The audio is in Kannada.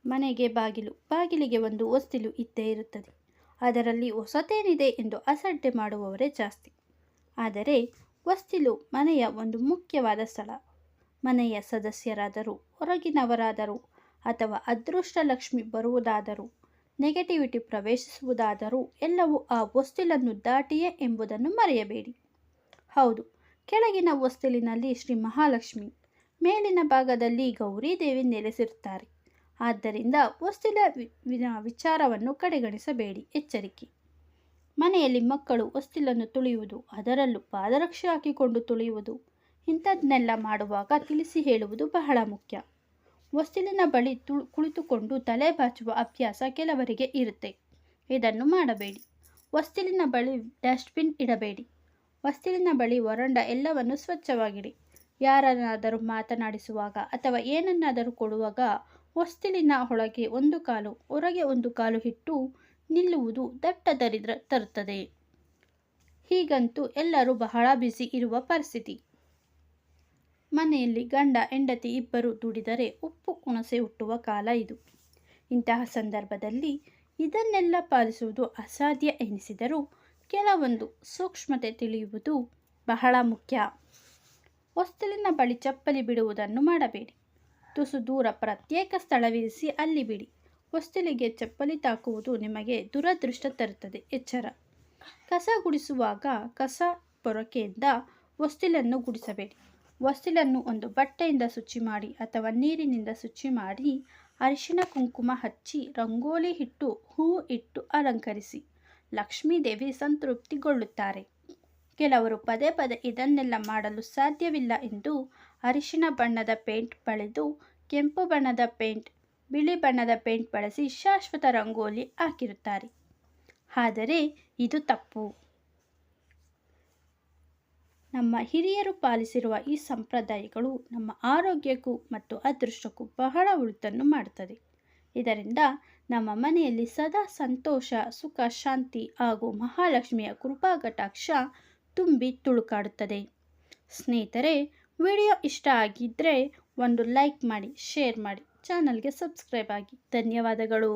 ಮನೆಗೆ ಬಾಗಿಲು, ಬಾಗಿಲಿಗೆ ಒಂದು ಹೊಸ್ತಿಲು ಇದ್ದೇ ಇರುತ್ತದೆ. ಅದರಲ್ಲಿ ಹೊಸತೇನಿದೆ ಎಂದು ಅಸಡ್ಡೆ ಮಾಡುವವರೇ ಜಾಸ್ತಿ. ಆದರೆ ಹೊಸ್ತಿಲು ಮನೆಯ ಒಂದು ಮುಖ್ಯವಾದ ಸ್ಥಳ. ಮನೆಯ ಸದಸ್ಯರಾದರೂ, ಹೊರಗಿನವರಾದರೂ ಅಥವಾ ಅದೃಷ್ಟ ಲಕ್ಷ್ಮಿ ಬರುವುದಾದರೂ, ನೆಗೆಟಿವಿಟಿ ಪ್ರವೇಶಿಸುವುದಾದರೂ ಎಲ್ಲವೂ ಆ ಹೊಸ್ತಿಲನ್ನು ದಾಟಿಯೇ ಎಂಬುದನ್ನು ಮರೆಯಬೇಡಿ. ಹೌದು, ಕೆಳಗಿನ ಹೊಸ್ತಿಲಿನಲ್ಲಿ ಶ್ರೀ ಮಹಾಲಕ್ಷ್ಮಿ, ಮೇಲಿನ ಭಾಗದಲ್ಲಿ ಗೌರಿದೇವಿ ನೆಲೆಸಿರುತ್ತಾರೆ. ಆದ್ದರಿಂದ ಹೊಸ್ತಿಲ ವಿಚಾರವನ್ನು ಕಡೆಗಣಿಸಬೇಡಿ. ಎಚ್ಚರಿಕೆ: ಮನೆಯಲ್ಲಿ ಮಕ್ಕಳು ಹೊಸ್ತಿಲನ್ನು ತುಳಿಯುವುದು, ಅದರಲ್ಲೂ ಪಾದರಕ್ಷೆ ಹಾಕಿಕೊಂಡು ತುಳಿಯುವುದು, ಇಂಥದ್ದನ್ನೆಲ್ಲ ಮಾಡುವಾಗ ತಿಳಿಸಿ ಹೇಳುವುದು ಬಹಳ ಮುಖ್ಯ. ಹೊಸ್ತಿಲಿನ ಬಳಿ ಕುಳಿತುಕೊಂಡು ತಲೆ ಬಾಚುವ ಅಭ್ಯಾಸ ಕೆಲವರಿಗೆ ಇರುತ್ತೆ. ಇದನ್ನು ಮಾಡಬೇಡಿ. ಹೊಸ್ತಿಲಿನ ಬಳಿ ಡಸ್ಟ್ಬಿನ್ ಇಡಬೇಡಿ. ಹೊಸ್ತಿಲಿನ ಬಳಿ ವರಂಡ ಎಲ್ಲವನ್ನು ಸ್ವಚ್ಛವಾಗಿಡಿ. ಯಾರನ್ನಾದರೂ ಮಾತನಾಡಿಸುವಾಗ ಅಥವಾ ಏನನ್ನಾದರೂ ಕೊಡುವಾಗ ಹೊಸ್ತಿಲಿನ ಒಳಗೆ ಒಂದು ಕಾಲು, ಹೊರಗೆ ಒಂದು ಕಾಲು ಇಟ್ಟು ನಿಲ್ಲುವುದು ದಟ್ಟ ದರಿದ್ರ ತರುತ್ತದೆ. ಹೀಗಂತೂ ಎಲ್ಲರೂ ಬಹಳ ಬ್ಯುಸಿ ಇರುವ ಪರಿಸ್ಥಿತಿ. ಮನೆಯಲ್ಲಿ ಗಂಡ ಹೆಂಡತಿ ಇಬ್ಬರು ದುಡಿದರೆ ಉಪ್ಪು ಹುಣಸೆ ಹುಟ್ಟುವ ಕಾಲ ಇದು. ಇಂತಹ ಸಂದರ್ಭದಲ್ಲಿ ಇದನ್ನೆಲ್ಲ ಪಾಲಿಸುವುದು ಅಸಾಧ್ಯ ಎನಿಸಿದರೂ ಕೆಲವೊಂದು ಸೂಕ್ಷ್ಮತೆ ತಿಳಿಯುವುದು ಬಹಳ ಮುಖ್ಯ. ಹೊಸ್ತಿಲಿನ ಬಳಿ ಚಪ್ಪಲಿ ಬಿಡುವುದನ್ನು ಮಾಡಬೇಡಿ. ತುಸು ದೂರ ಪ್ರತ್ಯೇಕ ಸ್ಥಳವಿರಿಸಿ ಅಲ್ಲಿ ಬಿಡಿ. ಹೊಸ್ತಿಲಿಗೆ ಚಪ್ಪಲಿ ತಾಕುವುದು ನಿಮಗೆ ದುರದೃಷ್ಟ ತರುತ್ತದೆ. ಎಚ್ಚರ: ಕಸ ಗುಡಿಸುವಾಗ ಕಸ ಪೊರಕೆಯಿಂದ ಹೊಸ್ತಿಲನ್ನು ಗುಡಿಸಬೇಡಿ. ಹೊಸ್ತಿಲನ್ನು ಒಂದು ಬಟ್ಟೆಯಿಂದ ಶುಚಿ ಮಾಡಿ ಅಥವಾ ನೀರಿನಿಂದ ಶುಚಿ ಮಾಡಿ ಅರಿಶಿಣ ಕುಂಕುಮ ಹಚ್ಚಿ ರಂಗೋಲಿ ಇಟ್ಟು ಹೂ ಇಟ್ಟು ಅಲಂಕರಿಸಿ. ಲಕ್ಷ್ಮೀದೇವಿ ಸಂತೃಪ್ತಿಗೊಳ್ಳುತ್ತಾರೆ. ಕೆಲವರು ಪದೇ ಪದೇ ಇದನ್ನೆಲ್ಲ ಮಾಡಲು ಸಾಧ್ಯವಿಲ್ಲ ಎಂದು ಅರಿಶಿಣ ಬಣ್ಣದ ಪೇಂಟ್ ಬಳಿದು ಕೆಂಪು ಬಣ್ಣದ ಪೇಂಟ್, ಬಿಳಿ ಬಣ್ಣದ ಪೇಂಟ್ ಬಳಸಿ ಶಾಶ್ವತ ರಂಗೋಲಿ ಹಾಕಿರುತ್ತಾರೆ. ಆದರೆ ಇದು ತಪ್ಪು. ನಮ್ಮ ಹಿರಿಯರು ಪಾಲಿಸಿರುವ ಈ ಸಂಪ್ರದಾಯಗಳು ನಮ್ಮ ಆರೋಗ್ಯಕ್ಕೂ ಮತ್ತು ಅದೃಷ್ಟಕ್ಕೂ ಬಹಳ ಒಳಿತನ್ನು ಮಾಡುತ್ತದೆ. ಇದರಿಂದ ನಮ್ಮ ಮನೆಯಲ್ಲಿ ಸದಾ ಸಂತೋಷ, ಸುಖ, ಶಾಂತಿ ಹಾಗೂ ಮಹಾಲಕ್ಷ್ಮಿಯ ಕೃಪಾ ಕಟಾಕ್ಷ ತುಂಬಿ ತುಳುಕಾಡುತ್ತದೆ. ಸ್ನೇಹಿತರೆ, ವಿಡಿಯೋ ಇಷ್ಟ ಆಗಿದ್ದರೆ ಒಂದು ಲೈಕ್ ಮಾಡಿ, ಶೇರ್ ಮಾಡಿ, ಚಾನಲ್ಗೆ ಸಬ್ಸ್ಕ್ರೈಬ್ ಆಗಿ. ಧನ್ಯವಾದಗಳು.